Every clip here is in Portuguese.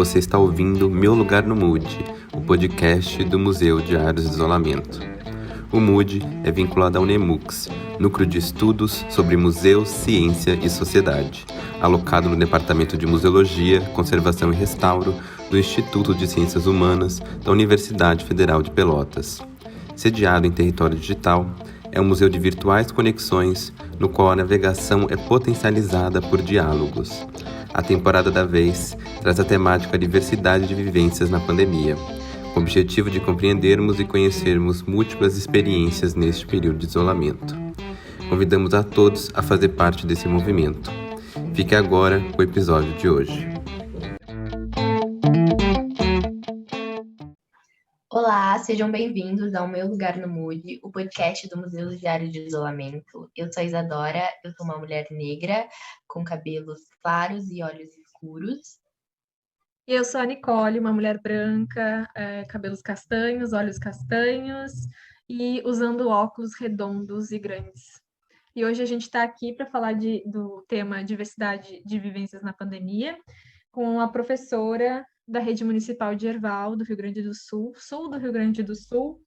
Você está ouvindo Meu Lugar no Mood, o podcast do Museu de Diários de Isolamento. O Mood é vinculado ao NEMUX, Núcleo de Estudos sobre Museus, Ciência e Sociedade, alocado no Departamento de Museologia, Conservação e Restauro do Instituto de Ciências Humanas da Universidade Federal de Pelotas. Sediado em território digital, é um museu de virtuais conexões, no qual a navegação é potencializada por diálogos. A temporada da vez traz a temática diversidade de vivências na pandemia, com o objetivo de compreendermos e conhecermos múltiplas experiências neste período de isolamento. Convidamos a todos a fazer parte desse movimento. Fique agora com o episódio de hoje. Olá, sejam bem-vindos ao Meu Lugar no Mood, o podcast do Museu Diário de Isolamento. Eu sou a Isadora, eu sou uma mulher negra, com cabelos claros e olhos escuros. E eu sou a Nicole, uma mulher branca, cabelos castanhos, olhos castanhos e usando óculos redondos e grandes. E hoje a gente está aqui para falar do tema diversidade de vivências na pandemia, com a professora da Rede Municipal de Herval, do Rio Grande do Sul, sul do Rio Grande do Sul,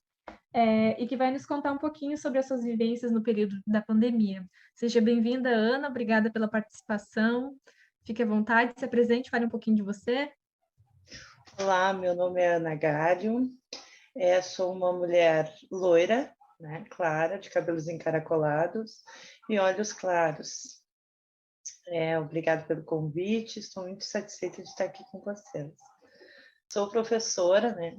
e que vai nos contar um pouquinho sobre as suas vivências no período da pandemia. Seja bem-vinda, Ana, obrigada pela participação. Fique à vontade, se apresente, fale um pouquinho de você. Olá, meu nome é Ana Gário, sou uma mulher loira, né, clara, de cabelos encaracolados e olhos claros. Obrigada pelo convite, estou muito satisfeita de estar aqui com vocês. Sou professora, né,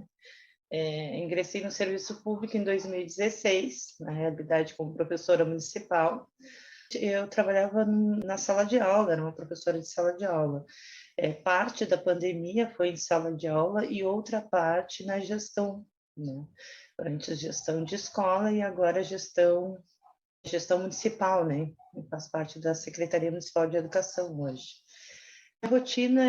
ingressei no serviço público em 2016, na realidade como professora municipal. Eu trabalhava na sala de aula, era uma professora de sala de aula. Parte da pandemia foi em sala de aula e outra parte na gestão, né? Antes gestão de escola e agora gestão municipal, né? Faz parte da Secretaria Municipal de Educação hoje. A rotina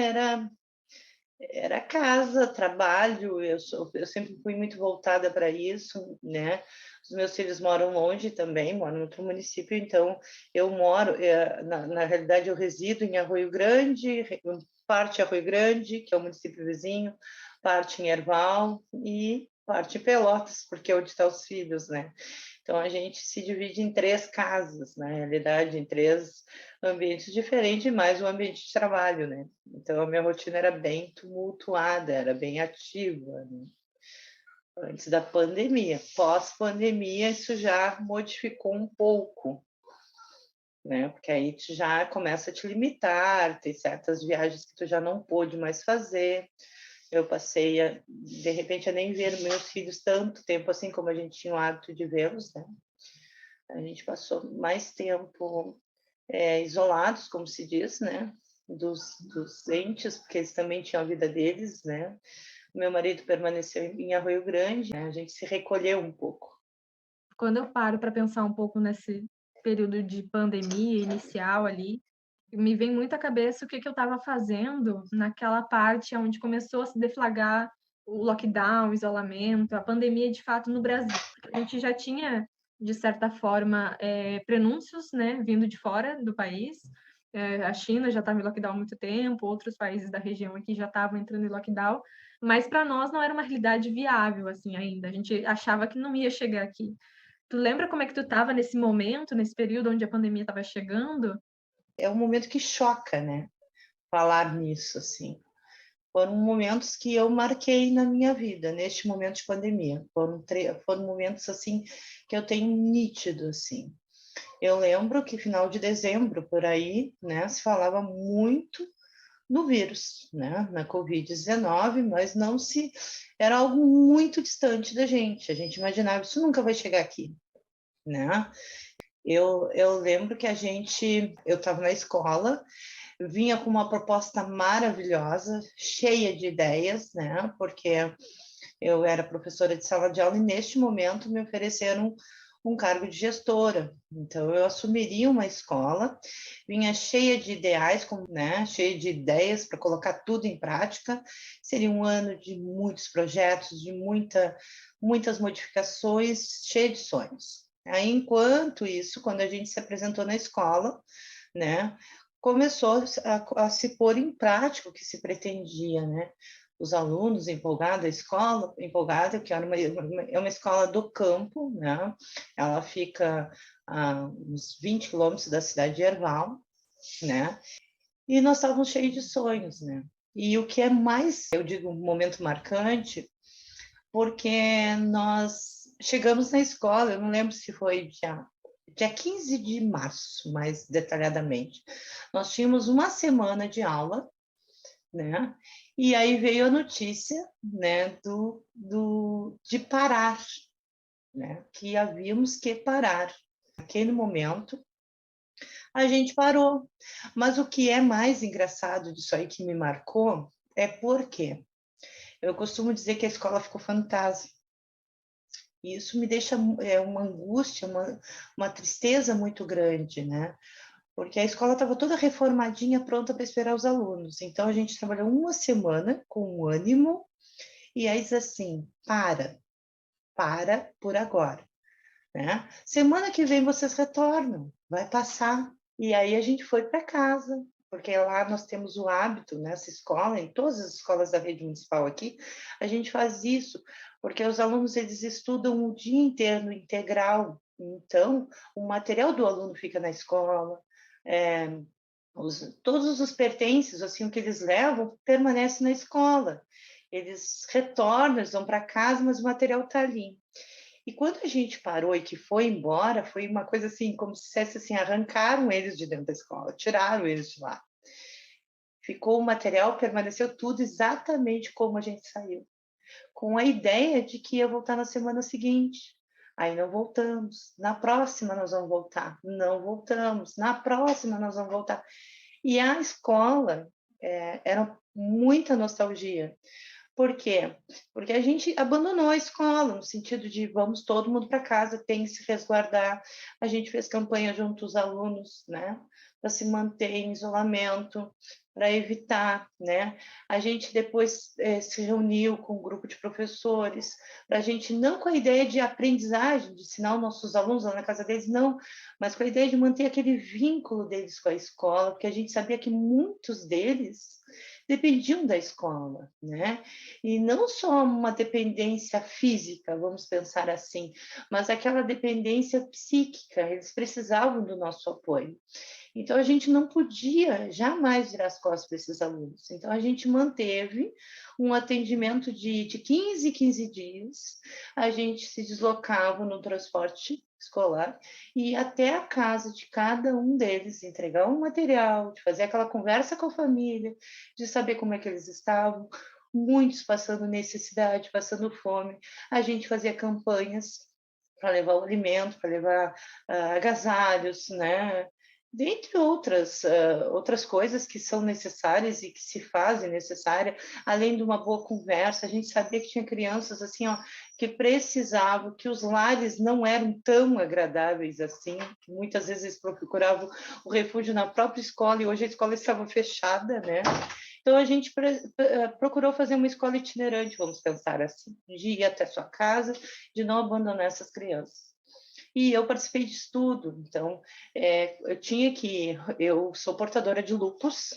era casa, trabalho, eu sempre fui muito voltada para isso, né? Os meus filhos moram longe também, moram em outro município, então eu moro, na realidade eu resido em Arroio Grande, parte em Arroio Grande, que é o município vizinho, parte em Herval e parte em Pelotas, porque é onde estão os filhos, né? Então, a gente se divide em 3 casas, na realidade, em 3 ambientes diferentes, mais um ambiente de trabalho, né? Então, a minha rotina era bem tumultuada, era bem ativa, né? Antes da pandemia. Pós-pandemia, isso já modificou um pouco, né? Porque aí tu já começa a te limitar, tem certas viagens que tu já não pôde mais fazer. Eu passei, de repente, a nem ver meus filhos tanto tempo assim como a gente tinha o hábito de vê-los, né? A gente passou mais tempo isolados, como se diz, né? Dos entes, porque eles também tinham a vida deles, né? O meu marido permaneceu em Arroio Grande, né? A gente se recolheu um pouco. Quando eu paro para pensar um pouco nesse período de pandemia inicial ali, me vem muito à cabeça o que eu estava fazendo naquela parte onde começou a se deflagrar o lockdown, o isolamento, a pandemia de fato no Brasil. A gente já tinha, de certa forma, prenúncios, né, vindo de fora do país. A China já estava em lockdown há muito tempo, outros países da região aqui já estavam entrando em lockdown, mas para nós não era uma realidade viável assim ainda. A gente achava que não ia chegar aqui. Tu lembra como é que tu estava nesse momento, nesse período onde a pandemia estava chegando? É um momento que choca, né? Falar nisso, assim. Foram momentos que eu marquei na minha vida, neste momento de pandemia. Foram momentos, assim, que eu tenho nítido, assim. Eu lembro que final de dezembro, por aí, né, se falava muito no vírus, né, na Covid-19, mas não se... Era algo muito distante da gente. A gente imaginava, isso nunca vai chegar aqui, né? Eu lembro que eu estava na escola, vinha com uma proposta maravilhosa, cheia de ideias, né? Porque eu era professora de sala de aula e neste momento me ofereceram um cargo de gestora. Então eu assumiria uma escola, vinha cheia de ideais, né? Cheia de ideias para colocar tudo em prática. Seria um ano de muitos projetos, de muitas modificações, cheio de sonhos. Aí, enquanto isso, quando a gente se apresentou na escola, né, começou a se pôr em prática o que se pretendia, né? Os alunos empolgados, a escola empolgada, que era é uma escola do campo, né? Ela fica a uns 20 quilômetros da cidade de Erval, né? E nós estávamos cheios de sonhos, né? E o que é mais, eu digo, um momento marcante, porque nós chegamos na escola, eu não lembro se foi dia 15 de março, mais detalhadamente. Nós tínhamos uma semana de aula, né? E aí veio a notícia, né, de parar, né? Que havíamos que parar. Naquele momento, a gente parou. Mas o que é mais engraçado disso aí que me marcou é porque eu costumo dizer que a escola ficou fantasma. E isso me deixa uma angústia, uma tristeza muito grande, né? Porque a escola estava toda reformadinha, pronta para esperar os alunos. Então, a gente trabalhou uma semana com ânimo e aí diz assim, para por agora, né? Semana que vem vocês retornam, vai passar. E aí a gente foi para casa, porque lá nós temos o hábito, nessa escola, em todas as escolas da rede municipal aqui, a gente faz isso, porque os alunos eles estudam o dia inteiro integral, então o material do aluno fica na escola, todos os pertences, assim, o que eles levam, permanece na escola. Eles retornam, eles vão para casa, mas o material está ali. E quando a gente parou e que foi embora, foi uma coisa assim, como se dissesse assim, arrancaram eles de dentro da escola, tiraram eles de lá. Ficou o material, permaneceu tudo exatamente como a gente saiu, com a ideia de que ia voltar na semana seguinte. Aí não voltamos. Na próxima nós vamos voltar. Não voltamos. Na próxima nós vamos voltar. E a escola era muita nostalgia. Por quê? Porque a gente abandonou a escola, no sentido de vamos todo mundo para casa, tem que se resguardar. A gente fez campanha junto aos alunos, né? Para se manter em isolamento, para evitar, né? A gente depois se reuniu com um grupo de professores, para a gente não com a ideia de aprendizagem, de ensinar os nossos alunos lá na casa deles, não, mas com a ideia de manter aquele vínculo deles com a escola, porque a gente sabia que muitos deles dependiam da escola, né? E não só uma dependência física, vamos pensar assim, mas aquela dependência psíquica, eles precisavam do nosso apoio. Então, a gente não podia jamais virar as costas para esses alunos. Então, a gente manteve um atendimento de 15 em 15 dias, a gente se deslocava no transporte escolar e ia até a casa de cada um deles, entregar um material, de fazer aquela conversa com a família, de saber como é que eles estavam, muitos passando necessidade, passando fome. A gente fazia campanhas para levar o alimento, para levar agasalhos, né? Dentre outras coisas que são necessárias e que se fazem necessárias, além de uma boa conversa, a gente sabia que tinha crianças assim, ó, que precisavam, que os lares não eram tão agradáveis assim, que muitas vezes eles procuravam o refúgio na própria escola e hoje a escola estava fechada, né? Então, a gente procurou fazer uma escola itinerante, vamos pensar assim, de ir até sua casa, de não abandonar essas crianças. E eu participei de estudo, então, eu sou portadora de lúpus,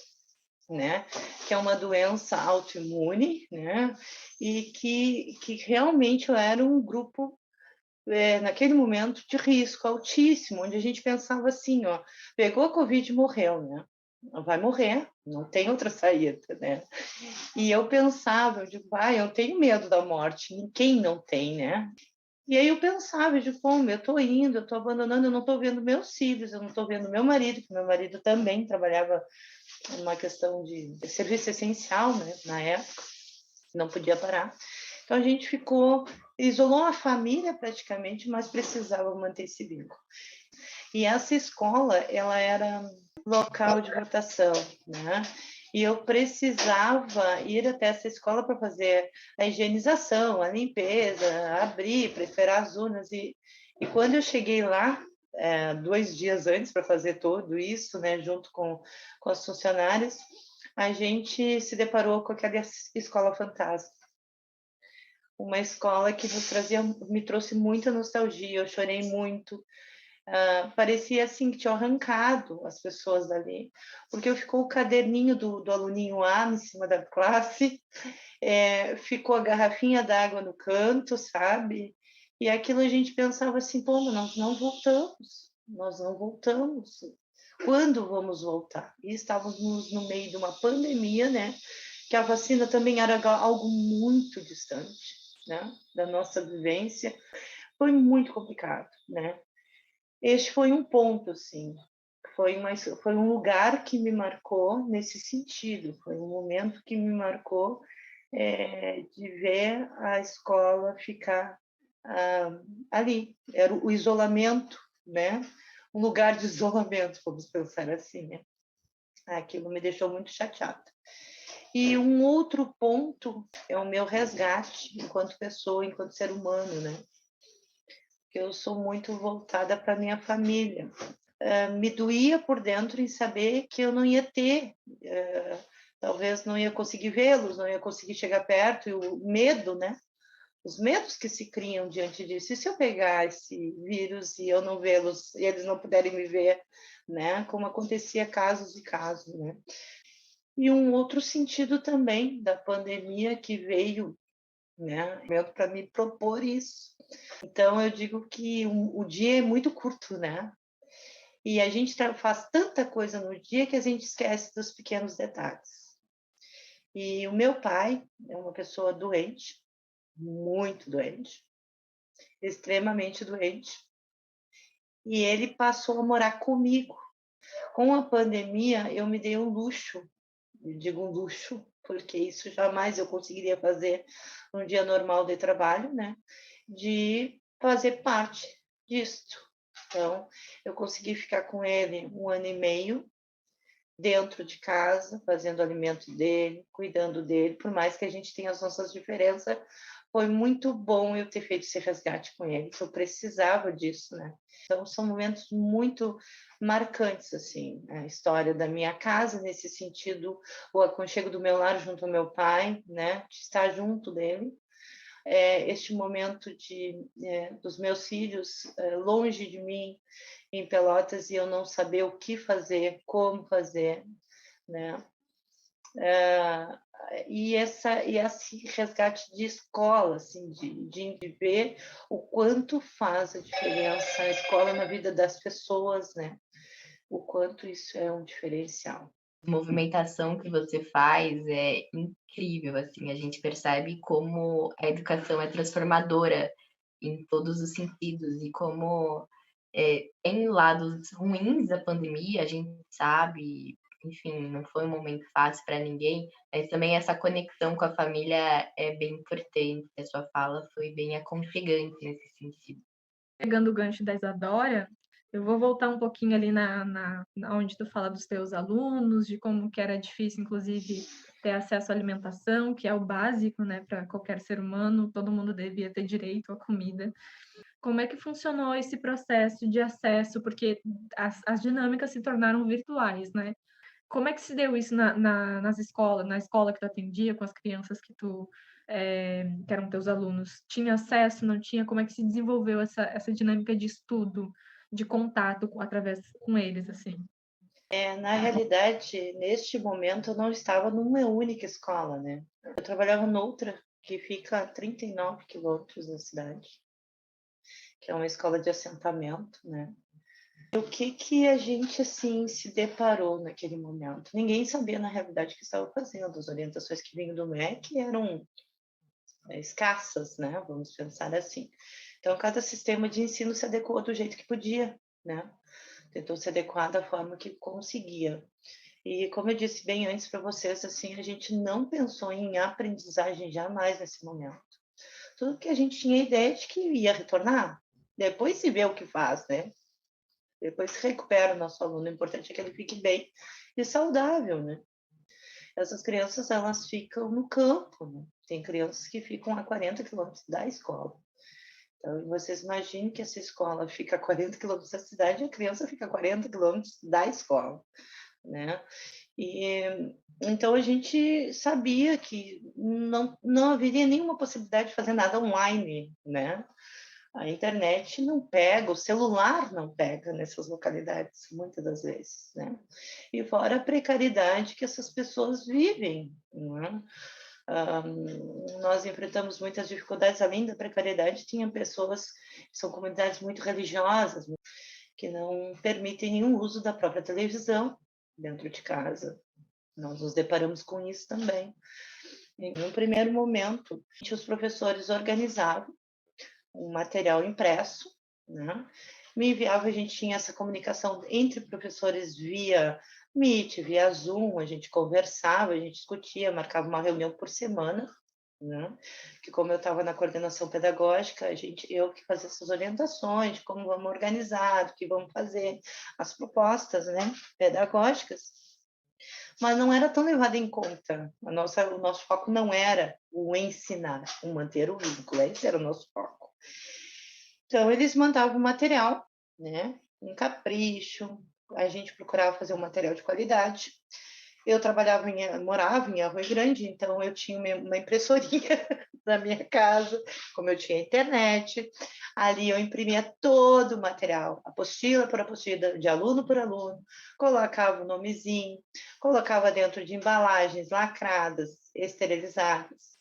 né, que é uma doença autoimune, né, e que realmente eu era um grupo naquele momento de risco altíssimo, onde a gente pensava assim, ó, pegou a Covid e morreu, né? Vai morrer, não tem outra saída, né? E eu pensava, eu digo, eu tenho medo da morte, quem não tem, né? E aí eu pensava, eu digo, como eu estou indo, eu estou abandonando, eu não estou vendo meus filhos, eu não estou vendo meu marido, que meu marido também trabalhava numa questão de serviço essencial, né, na época, não podia parar. Então a gente isolou a família praticamente, mas precisava manter esse vínculo. E essa escola, ela era local de votação, né? E eu precisava ir até essa escola para fazer a higienização, a limpeza, abrir, preparar as urnas. E quando eu cheguei lá, 2 dias antes para fazer tudo isso, né, junto com as funcionárias, a gente se deparou com aquela escola fantasma. Uma escola que me trouxe muita nostalgia, eu chorei muito. Parecia assim que tinha arrancado as pessoas dali, porque ficou o caderninho do aluninho A em cima da classe, ficou a garrafinha d'água no canto, sabe? E aquilo a gente pensava assim, pô, nós não voltamos, nós não voltamos. Quando vamos voltar? E estávamos no meio de uma pandemia, né? Que a vacina também era algo muito distante, né? Da nossa vivência. Foi muito complicado, né? Este foi um ponto, assim, foi um lugar que me marcou nesse sentido, foi um momento que me marcou de ver a escola ficar ali, era o isolamento, né? Um lugar de isolamento, vamos pensar assim, né? Aquilo me deixou muito chateada. E um outro ponto é o meu resgate enquanto pessoa, enquanto ser humano, né? Que eu sou muito voltada para minha família. Me doía por dentro em saber que eu não ia ter, talvez não ia conseguir vê-los, não ia conseguir chegar perto, e o medo, né? Os medos que se criam diante disso. E se eu pegar esse vírus e eu não vê-los, e eles não puderem me ver, né? Como acontecia casos e casos, né? E um outro sentido também da pandemia que veio, né? Para me propor isso. Então, eu digo que o dia é muito curto, né? E a gente faz tanta coisa no dia que a gente esquece dos pequenos detalhes. E o meu pai é uma pessoa doente, muito doente, extremamente doente, e ele passou a morar comigo. Com a pandemia, eu me dei um luxo, eu digo um luxo, porque isso jamais eu conseguiria fazer num dia normal de trabalho, né? De fazer parte disto. Então, eu consegui ficar com ele 1 ano e meio, dentro de casa, fazendo o alimento dele, cuidando dele, por mais que a gente tenha as nossas diferenças, foi muito bom eu ter feito esse resgate com ele, que eu precisava disso, né? Então, são momentos muito marcantes, assim, a história da minha casa, nesse sentido, o aconchego do meu lar junto ao meu pai, né? De estar junto dele, este momento dos meus filhos longe de mim, em Pelotas, e eu não saber o que fazer, como fazer, né? E esse resgate de escola, assim, de ver o quanto faz a diferença a escola na vida das pessoas, né? O quanto isso é um diferencial. A movimentação que você faz é incrível, assim, a gente percebe como a educação é transformadora em todos os sentidos e como tem lados ruins da pandemia, a gente sabe, enfim, não foi um momento fácil para ninguém, mas também essa conexão com a família é bem importante. A sua fala foi bem aconchegante nesse sentido. Pegando o gancho da Isadora, eu vou voltar um pouquinho ali onde tu fala dos teus alunos, de como que era difícil, inclusive, ter acesso à alimentação, que é o básico, né, para qualquer ser humano, todo mundo devia ter direito à comida. Como é que funcionou esse processo de acesso? Porque as dinâmicas se tornaram virtuais, né? Como é que se deu isso nas escolas, na escola que tu atendia, com as crianças que eram teus alunos? Tinha acesso, não tinha? Como é que se desenvolveu essa dinâmica de estudo, de contato através com eles, assim? Na realidade, neste momento, eu não estava numa única escola, né? Eu trabalhava noutra, que fica a 39 quilômetros da cidade, que é uma escola de assentamento, né? O que a gente, assim, se deparou naquele momento? Ninguém sabia, na realidade, o que estava fazendo. As orientações que vinham do MEC eram escassas, né? Vamos pensar assim. Então, cada sistema de ensino se adequou do jeito que podia, né? Tentou se adequar da forma que conseguia. E, como eu disse bem antes para vocês, assim, a gente não pensou em aprendizagem jamais nesse momento. Tudo que a gente tinha ideia de que ia retornar. Depois se vê o que faz, né? Depois se recupera o nosso aluno. O importante é que ele fique bem e saudável, né? Essas crianças, elas ficam no campo, né? Tem crianças que ficam a 40 quilômetros da escola. Então, vocês imaginem que essa escola fica a 40 quilômetros da cidade e a criança fica a 40 quilômetros da escola, né? E então a gente sabia que não haveria nenhuma possibilidade de fazer nada online, né? A internet não pega, o celular não pega nessas localidades, muitas das vezes, né? E fora a precariedade que essas pessoas vivem, né? Nós enfrentamos muitas dificuldades, além da precariedade, tinha pessoas, são comunidades muito religiosas, que não permitem nenhum uso da própria televisão dentro de casa. Nós nos deparamos com isso também. Em um primeiro momento, os professores organizavam um material impresso, né? Me enviava, a gente tinha essa comunicação entre professores via Meet, via Zoom, a gente conversava, a gente discutia, marcava uma reunião por semana, né? Que como eu estava na coordenação pedagógica, eu que fazia essas orientações de como vamos organizar, o que vamos fazer, as propostas, né, pedagógicas, mas não era tão levado em conta. O nosso foco não era o ensinar, o manter o vínculo, esse era o nosso foco. Então, eles mandavam material, né, um capricho, a gente procurava fazer um material de qualidade. Eu morava em Arroio Grande, então eu tinha uma impressorinha na minha casa, como eu tinha internet, ali eu imprimia todo o material, apostila por apostila, de aluno por aluno, colocava o nomezinho, colocava dentro de embalagens lacradas, esterilizadas,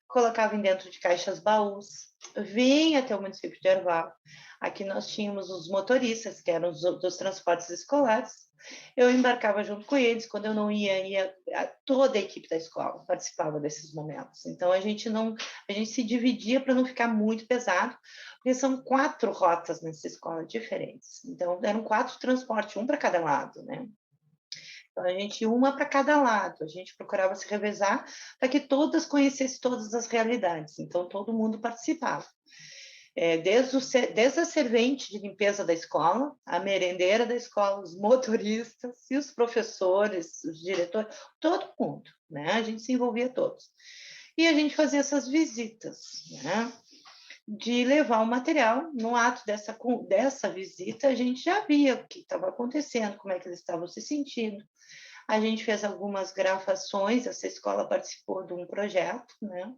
colocava dentro de caixas baús, vinha até o município de Erval. Aqui nós tínhamos os motoristas, que eram dos transportes escolares. Eu embarcava junto com eles, quando eu não ia toda a equipe da escola participava desses momentos. Então a gente se dividia para não ficar muito pesado, porque são 4 rotas nessa escola diferentes. Então eram 4 transportes, um para cada lado, né? Então, a gente ia uma para cada lado, a gente procurava se revezar para que todas conhecessem todas as realidades, então todo mundo participava. Desde a servente de limpeza da escola, a merendeira da escola, os motoristas e os professores, os diretores, todo mundo, né? A gente se envolvia todos. E a gente fazia essas visitas, né? De levar o material. No ato dessa visita, a gente já via o que estava acontecendo, como é que eles estavam se sentindo. A gente fez algumas gravações, essa escola participou de um projeto, né?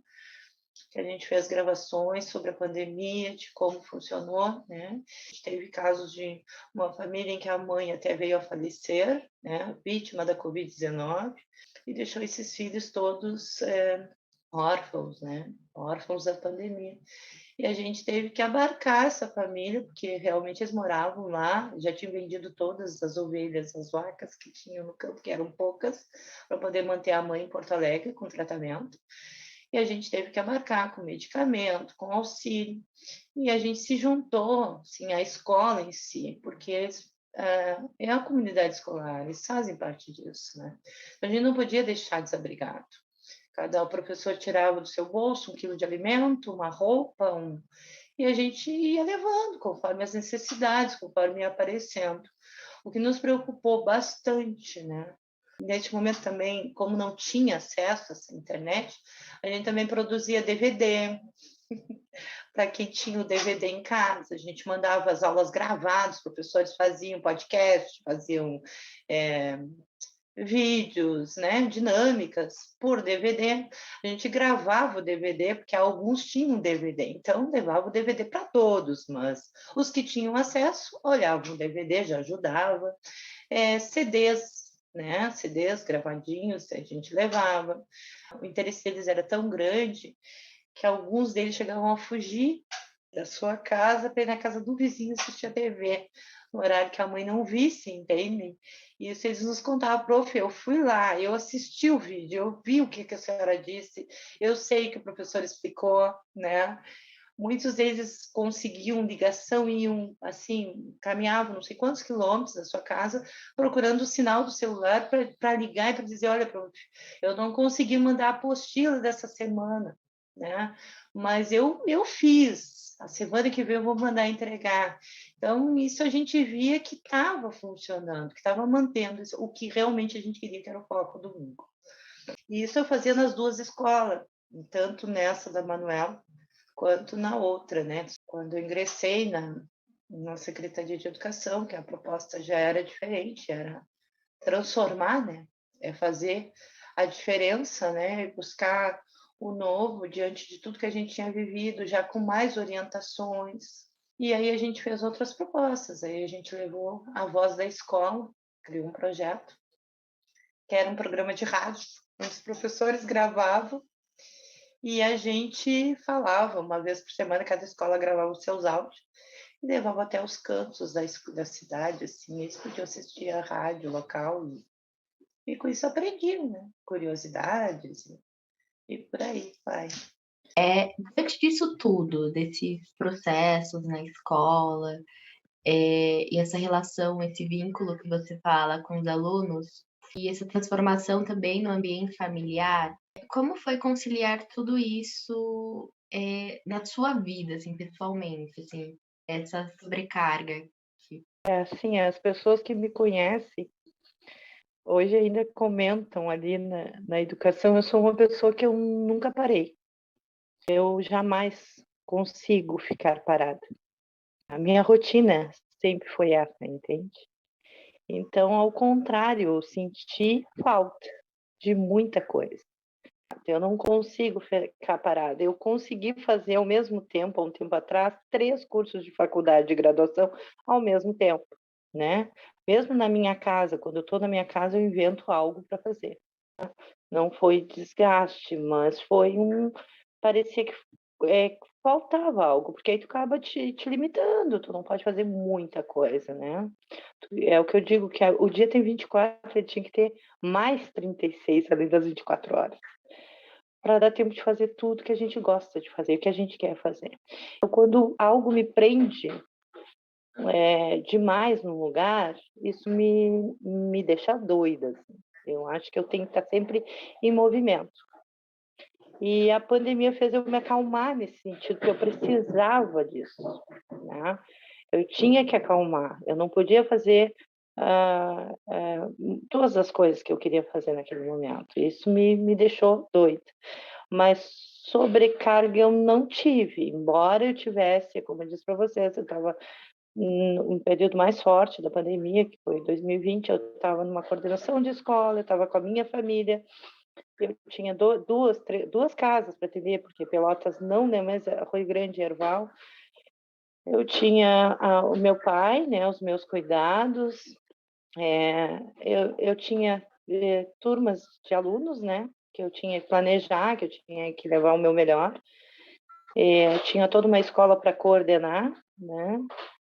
Que a gente fez gravações sobre a pandemia, de como funcionou, né? A gente teve casos de uma família em que a mãe até veio a falecer, né? Vítima da Covid-19, e deixou esses filhos todos órfãos, né? Órfãos da pandemia. E a gente teve que abarcar essa família, porque realmente eles moravam lá, já tinham vendido todas as ovelhas, as vacas que tinham no campo, que eram poucas, para poder manter a mãe em Porto Alegre com tratamento. E a gente teve que abarcar com medicamento, com auxílio. E a gente se juntou, assim, à escola em si, porque é a comunidade escolar, eles fazem parte disso, né? A gente não podia deixar desabrigado. Cada professor tirava do seu bolso 1 quilo de alimento, uma roupa, e a gente ia levando conforme as necessidades, conforme ia aparecendo. O que nos preocupou bastante, né? Neste momento também, como não tinha acesso a essa internet, a gente também produzia DVD, para quem tinha o DVD em casa. A gente mandava as aulas gravadas, os professores faziam podcast, faziam vídeos, né, dinâmicas por DVD. A gente gravava o DVD, porque alguns tinham DVD, então levava o DVD para todos, mas os que tinham acesso olhavam o DVD, já ajudava. CDs, né, CDs gravadinhos, a gente levava. O interesse deles era tão grande que alguns deles chegavam a fugir da sua casa para ir na casa do vizinho assistir a TV, no horário que a mãe não visse, entende? E isso eles nos contavam: prof, eu fui lá, eu assisti o vídeo, eu vi o que a senhora disse, eu sei que o professor explicou, né? Muitos deles conseguiam ligação, iam, assim, caminhavam não sei quantos quilômetros da sua casa, procurando o sinal do celular para ligar e para dizer: olha, prof, eu não consegui mandar a apostila dessa semana, né? Mas eu fiz, a semana que vem eu vou mandar entregar. Então, isso a gente via que estava funcionando, que estava mantendo o que realmente a gente queria, que era o foco do domingo. E isso eu fazia nas 2 escolas, tanto nessa da Manuel, quanto na outra, né? Quando eu ingressei na Secretaria de Educação, que a proposta já era diferente, era transformar, né? Fazer a diferença, né? Buscar o novo diante de tudo que a gente tinha vivido, já com mais orientações. E aí a gente fez outras propostas. Aí a gente levou a voz da escola, criou um projeto, que era um programa de rádio, onde os professores gravavam e a gente falava uma vez por semana, cada escola gravava os seus áudios e levava até os cantos da cidade, assim, eles podiam assistir a rádio local e com isso aprendiam, né? Curiosidades e por aí vai. Diante disso tudo, desses processos na escola, e essa relação, esse vínculo que você fala com os alunos, e essa transformação também no ambiente familiar, como foi conciliar tudo isso, na sua vida, assim, pessoalmente, assim, essa sobrecarga? Assim, as pessoas que me conhecem hoje ainda comentam ali na educação, eu sou uma pessoa que eu nunca parei. Eu jamais consigo ficar parada. A minha rotina sempre foi essa, entende? Então, ao contrário, eu senti falta de muita coisa. Eu não consigo ficar parada. Eu consegui fazer ao mesmo tempo, há um tempo atrás, 3 cursos de faculdade de graduação ao mesmo tempo, né? Mesmo na minha casa, quando eu estou na minha casa, eu invento algo para fazer. Não foi desgaste, mas foi parecia que faltava algo, porque aí tu acaba te limitando, tu não pode fazer muita coisa, né? É o que eu digo, que o dia tem 24, ele tinha que ter mais 36 além das 24 horas, para dar tempo de fazer tudo que a gente gosta de fazer, o que a gente quer fazer. Então, quando algo me prende demais num lugar, isso me deixa doida. Assim. Eu acho que eu tenho que estar sempre em movimento. E a pandemia fez eu me acalmar nesse sentido, que eu precisava disso. Né? Eu tinha que acalmar, eu não podia fazer todas as coisas que eu queria fazer naquele momento. Isso me deixou doida. Mas sobrecarga eu não tive, embora eu tivesse, como eu disse para vocês, eu estava um período mais forte da pandemia, que foi 2020, eu estava numa coordenação de escola, eu estava com a minha família, eu tinha duas casas para atender, porque Pelotas não, né, mas Rio Grande e Erval. Eu tinha o meu pai, né, os meus cuidados, eu tinha turmas de alunos, né, que eu tinha que planejar, que eu tinha que levar o meu melhor. Tinha toda uma escola para coordenar, né?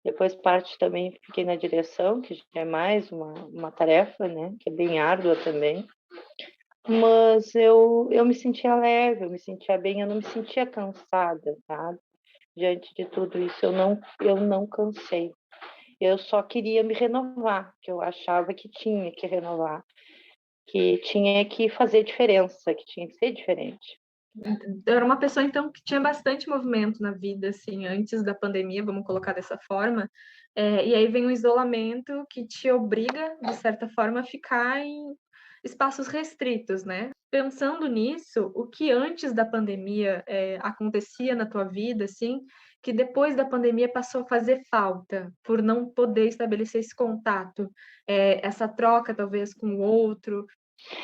Depois parte também fiquei na direção, que já é mais uma tarefa, né? Que é bem árdua também. Mas eu me sentia leve, eu me sentia bem, eu não me sentia cansada, sabe? Diante de tudo isso, eu não cansei. Eu só queria me renovar, que eu achava que tinha que renovar, que tinha que fazer diferença, que tinha que ser diferente. Eu era uma pessoa, então, que tinha bastante movimento na vida, assim, antes da pandemia, vamos colocar dessa forma. E aí vem o isolamento que te obriga, de certa forma, a ficar em espaços restritos, né? Pensando nisso, o que antes da pandemia acontecia na tua vida, assim, que depois da pandemia passou a fazer falta, por não poder estabelecer esse contato, essa troca, talvez, com o outro.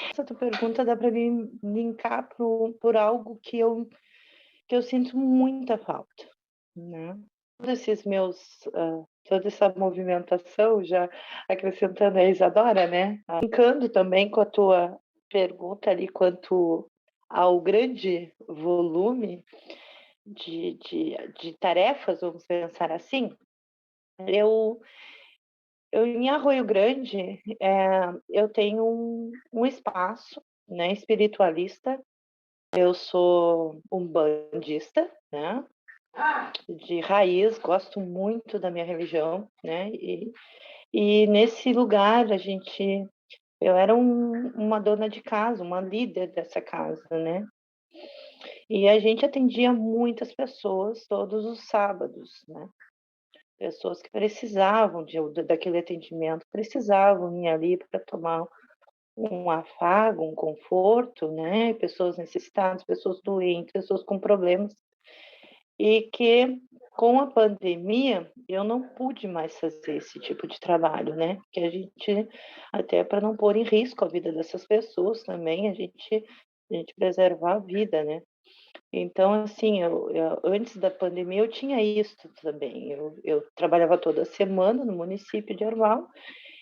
Essa tua pergunta dá para mim linkar por algo que eu sinto muita falta, né? Toda essa movimentação, já acrescentando a Isadora, né? Linkando também com a tua pergunta ali quanto ao grande volume de tarefas, vamos pensar assim, eu em Arroio Grande, eu tenho um espaço, né, espiritualista. Eu sou umbandista, né, de raiz, gosto muito da minha religião, né, e nesse lugar eu era uma dona de casa, uma líder dessa casa, né, e a gente atendia muitas pessoas todos os sábados, né, pessoas que precisavam daquele atendimento, precisavam ir ali para tomar um afago, um conforto, né? Pessoas necessitadas, pessoas doentes, pessoas com problemas. E que com a pandemia eu não pude mais fazer esse tipo de trabalho, né? Que a gente, até para não pôr em risco a vida dessas pessoas também, a gente preservar a vida, né? Então, assim, antes da pandemia eu tinha isso também. Eu trabalhava toda semana no município de Erval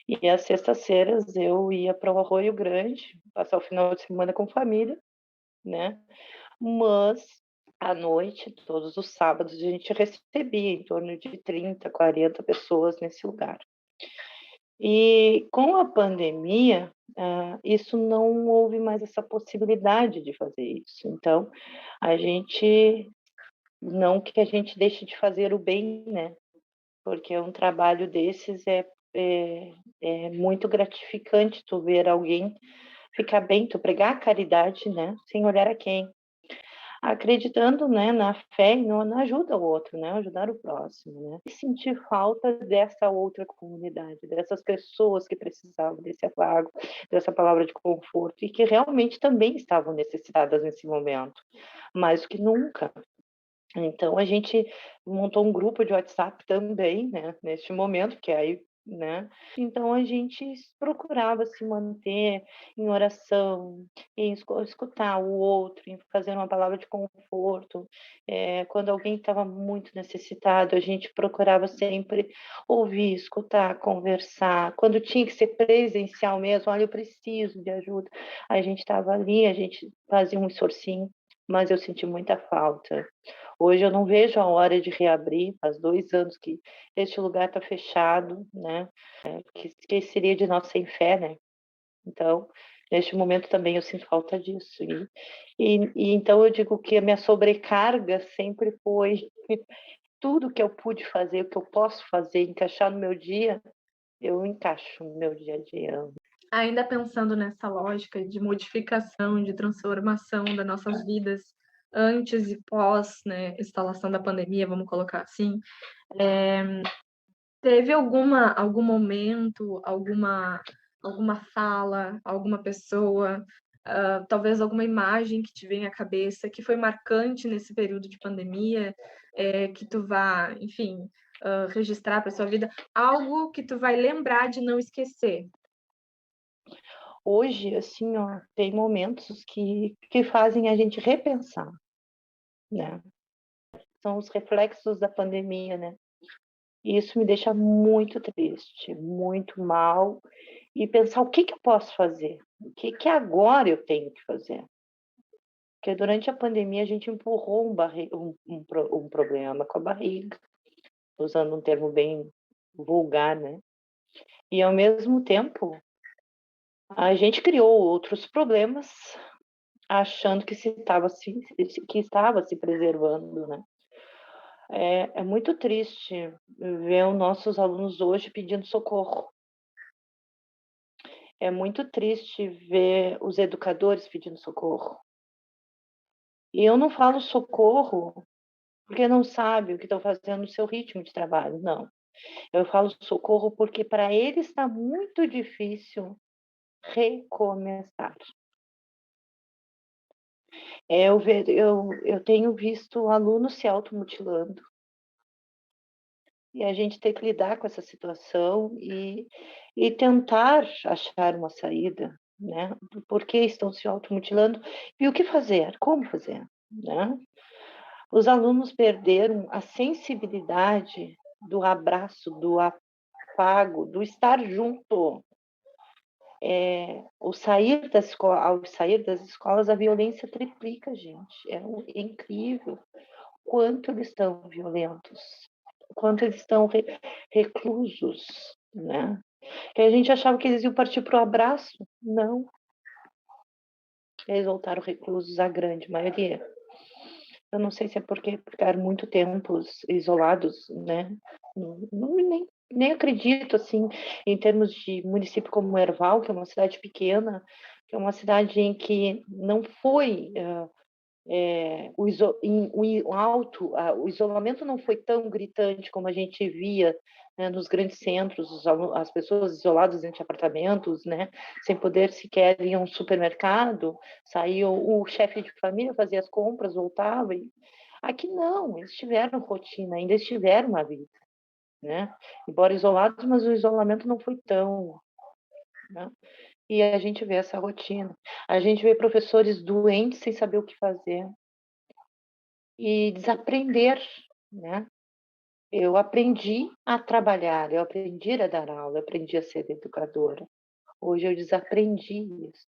e às sextas-feiras eu ia para o Arroio Grande, passar o final de semana com família, né? Mas à noite, todos os sábados, a gente recebia em torno de 30, 40 pessoas nesse lugar. E com a pandemia, isso não houve mais essa possibilidade de fazer isso. Então, a gente, não que a gente deixe de fazer o bem, né? Porque um trabalho desses é muito gratificante tu ver alguém ficar bem, tu pregar a caridade, né? Sem olhar a quem. Acreditando, né, na fé e na ajuda ao outro, né, ajudar o próximo, né, e sentir falta dessa outra comunidade, dessas pessoas que precisavam desse afago, dessa palavra de conforto e que realmente também estavam necessitadas nesse momento, mais do que nunca. Então a gente montou um grupo de WhatsApp também, né, neste momento, que aí, né, então a gente procurava se manter em oração, em escutar o outro, em fazer uma palavra de conforto. Quando alguém estava muito necessitado, a gente procurava sempre ouvir, escutar, conversar. Quando tinha que ser presencial mesmo, olha, eu preciso de ajuda. A gente estava ali, a gente fazia um esforcinho, mas eu senti muita falta. Hoje eu não vejo a hora de reabrir, faz 2 anos que este lugar está fechado, né? Que seria de nós sem fé, né? Então, neste momento também eu sinto falta disso. E então eu digo que a minha sobrecarga sempre foi tudo que eu pude fazer, o que eu posso fazer, encaixar no meu dia, eu encaixo no meu dia a dia. Ainda pensando nessa lógica de modificação, de transformação das nossas vidas antes e pós, né, instalação da pandemia, vamos colocar assim, teve algum momento, alguma fala, alguma pessoa, talvez alguma imagem que te vem à cabeça que foi marcante nesse período de pandemia, que tu vá, enfim, registrar para sua vida, algo que tu vai lembrar de não esquecer? Hoje, assim, ó, tem momentos que fazem a gente repensar, né? São os reflexos da pandemia, né? E isso me deixa muito triste, muito mal, e pensar o que eu posso fazer, o que agora eu tenho que fazer. Porque durante a pandemia a gente empurrou um problema com a barriga, usando um termo bem vulgar, né? E ao mesmo tempo a gente criou outros problemas, achando que estava se preservando, né? É muito triste ver os nossos alunos hoje pedindo socorro. É muito triste ver os educadores pedindo socorro. E eu não falo socorro porque não sabe o que estão fazendo no seu ritmo de trabalho, não. Eu falo socorro porque para eles está muito difícil recomeçar. Eu tenho visto alunos se automutilando e a gente tem que lidar com essa situação e tentar achar uma saída, né? Do porquê estão se automutilando e o que fazer, como fazer, né? Os alunos perderam a sensibilidade do abraço, do afago, do estar junto. Ao sair das escolas, a violência triplica, gente. É incrível quanto eles estão violentos, quanto eles estão reclusos, né? Que a gente achava que eles iam partir para o abraço. Não. Eles voltaram reclusos, a grande maioria. Eu não sei se é porque ficaram muito tempos isolados, né? Nem acredito, assim, em termos de município como Erval, que é uma cidade pequena, que é uma cidade em que não foi o isolamento não foi tão gritante como a gente via, né, nos grandes centros, as pessoas isoladas dentro de apartamentos, né, sem poder sequer ir a um supermercado, saía o chefe de família, fazia as compras, voltava. Aqui não, eles tiveram rotina, ainda estiveram na vida, né? Embora isolados, mas o isolamento não foi tão, né? E a gente vê essa rotina. A gente vê professores doentes sem saber o que fazer. e desaprender, né? Eu aprendi a trabalhar, eu aprendi a dar aula, eu aprendi a ser educadora. Hoje eu desaprendi isso.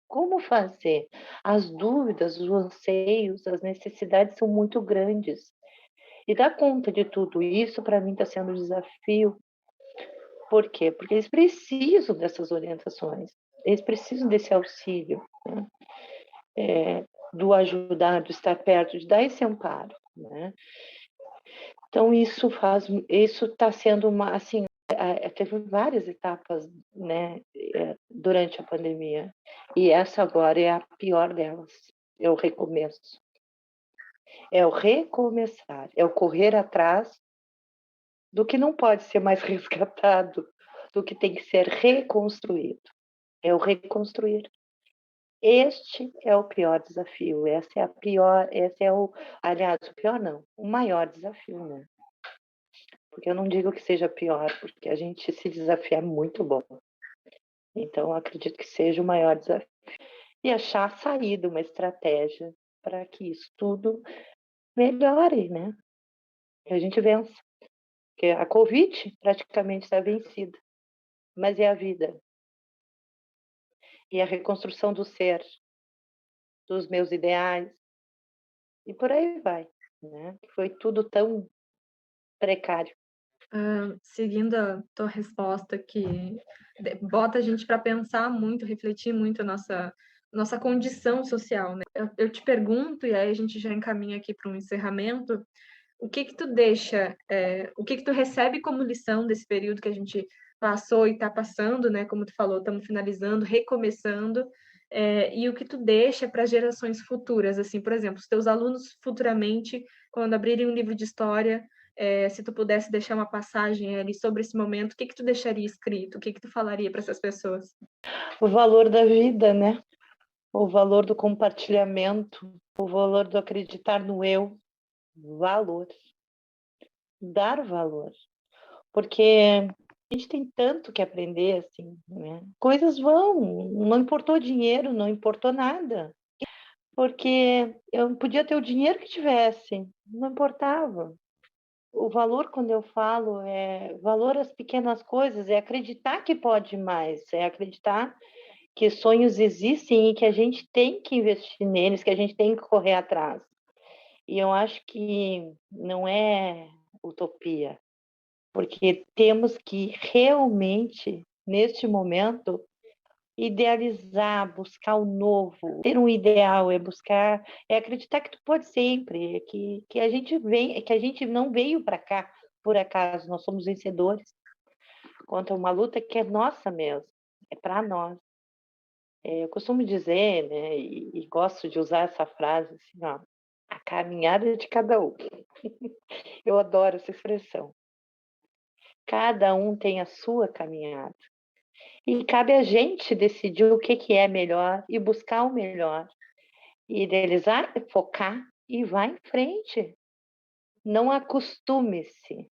Como fazer? As dúvidas, os anseios, as necessidades são muito grandes. E dar conta de tudo isso, para mim, está sendo um desafio. Por quê? Porque eles precisam dessas orientações, eles precisam desse auxílio, né? Do ajudar, do estar perto, de dar esse amparo, né? Então, isso está sendo assim, teve várias etapas, né, durante a pandemia, e essa agora é a pior delas, é o recomeço, é o recomeçar, é o correr atrás do que não pode ser mais resgatado, do que tem que ser reconstruído, é o reconstruir. Este é o pior desafio, aliás, o pior não, o maior desafio, né? Porque eu não digo que seja pior, porque a gente se desafiar é muito bom. Então, eu acredito que seja o maior desafio. E achar a saída, uma estratégia para que isso tudo melhore, né? Que a gente vença. Porque a Covid praticamente está vencida, mas é a vida. E a reconstrução do ser, dos meus ideais, e por aí vai, né? Foi tudo tão precário. Seguindo a tua resposta, que bota a gente para pensar muito, refletir muito a nossa condição social, né? Eu te pergunto, e aí a gente já encaminha aqui para um encerramento, o que que tu deixa, o que que tu recebe como lição desse período que a gente passou e está passando, né? Como tu falou, estamos finalizando, recomeçando, e o que tu deixa para gerações futuras, assim, por exemplo, os teus alunos futuramente, quando abrirem um livro de história, se tu pudesse deixar uma passagem ali sobre esse momento, o que que tu deixaria escrito? O que que tu falaria para essas pessoas? O valor da vida, né? O valor do compartilhamento, o valor do acreditar no eu, valor, dar valor, porque a gente tem tanto que aprender, assim, né? Coisas vão, não importou dinheiro, não importou nada, porque eu podia ter o dinheiro que tivesse, não importava. O valor, quando eu falo, é valor às pequenas coisas, é acreditar que pode mais, é acreditar que sonhos existem e que a gente tem que investir neles, que a gente tem que correr atrás. E eu acho que não é utopia, porque temos que realmente, neste momento, idealizar, buscar o novo. Ter um ideal é buscar, é acreditar que tu pode sempre, que a gente vem, que a gente não veio para cá por acaso, nós somos vencedores contra uma luta que é nossa mesmo, é para nós. Eu costumo dizer, né, e gosto de usar essa frase assim, ó, a caminhada é de cada um. Eu adoro essa expressão. Cada um tem a sua caminhada. E cabe a gente decidir o que é melhor e buscar o melhor. E idealizar, focar e vá em frente. Não acostume-se.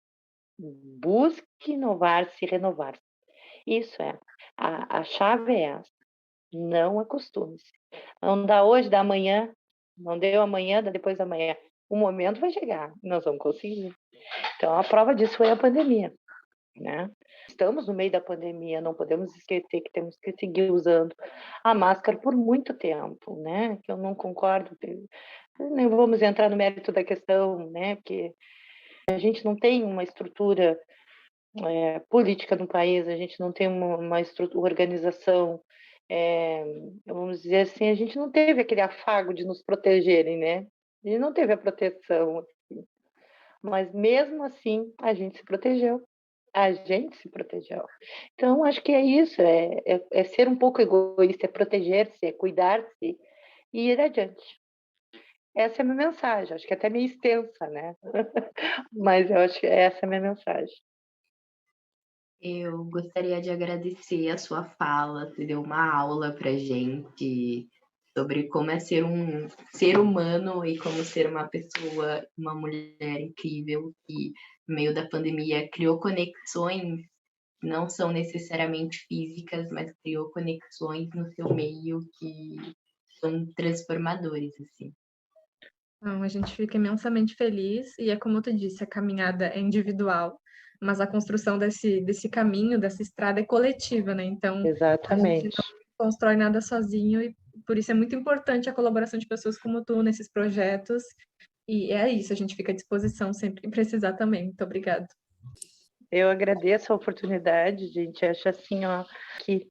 Busque inovar-se e renovar-se. Isso é. A chave é essa. Não acostume-se. Não dá hoje, dá amanhã. Não deu amanhã, dá depois da manhã. O momento vai chegar. Nós vamos conseguir. Então, a prova disso foi a pandemia, né? Estamos no meio da pandemia, não podemos esquecer que temos que seguir usando a máscara por muito tempo, né? Que eu não concordo, nem vamos entrar no mérito da questão, né? Porque a gente não tem uma estrutura política no país, a gente não tem uma estrutura, organização, vamos dizer assim, a gente não teve aquele afago de nos protegerem, né? A gente não teve a proteção, assim. Mas mesmo assim a gente se protegeu. A gente se protegeu. Então, acho que é isso, é ser um pouco egoísta, é proteger-se, é cuidar-se e ir adiante. Essa é a minha mensagem, acho que é até meio extensa, né? Mas eu acho que essa é a minha mensagem. Eu gostaria de agradecer a sua fala, você deu uma aula pra gente sobre como é ser um ser humano e como ser uma pessoa, uma mulher incrível que, no meio da pandemia, criou conexões que não são necessariamente físicas, mas criou conexões no seu meio que são transformadores, assim. Então, a gente fica imensamente feliz e é como tu disse, a caminhada é individual, mas a construção desse caminho, dessa estrada é coletiva, né? Então, a gente Exatamente. não constrói nada sozinho e por isso é muito importante a colaboração de pessoas como tu nesses projetos. E é isso, a gente fica à disposição sempre que precisar também. Muito obrigada. Eu agradeço a oportunidade, gente. Acho assim, ó, que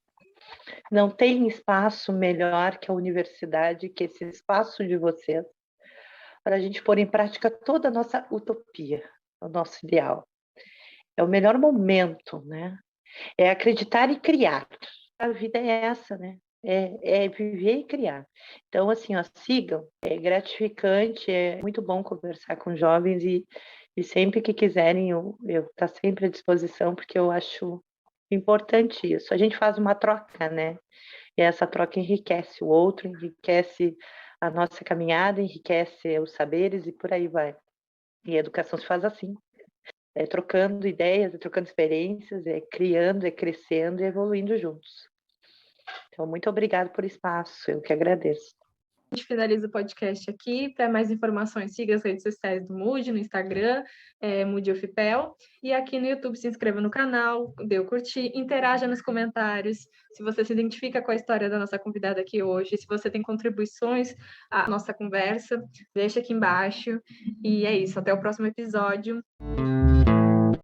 não tem espaço melhor que a universidade, que esse espaço de vocês, para a gente pôr em prática toda a nossa utopia, o nosso ideal. É o melhor momento, né? É acreditar e criar. A vida é essa, né? É viver e criar. Então, assim, ó, sigam. É gratificante, é muito bom conversar com jovens e sempre que quiserem, eu estou sempre à disposição, porque eu acho importante isso. A gente faz uma troca, né? E essa troca enriquece o outro, enriquece a nossa caminhada, enriquece os saberes e por aí vai. E a educação se faz assim, é trocando ideias, é trocando experiências, é criando, é crescendo e evoluindo juntos. Então, muito obrigada por espaço, eu que agradeço. A gente finaliza o podcast aqui. Para mais informações, siga as redes sociais do Mood, no Instagram, Mood Ofipel. E aqui no YouTube, se inscreva no canal, dê o curtir, interaja nos comentários. Se você se identifica com a história da nossa convidada aqui hoje, se você tem contribuições à nossa conversa, deixa aqui embaixo. E é isso, até o próximo episódio.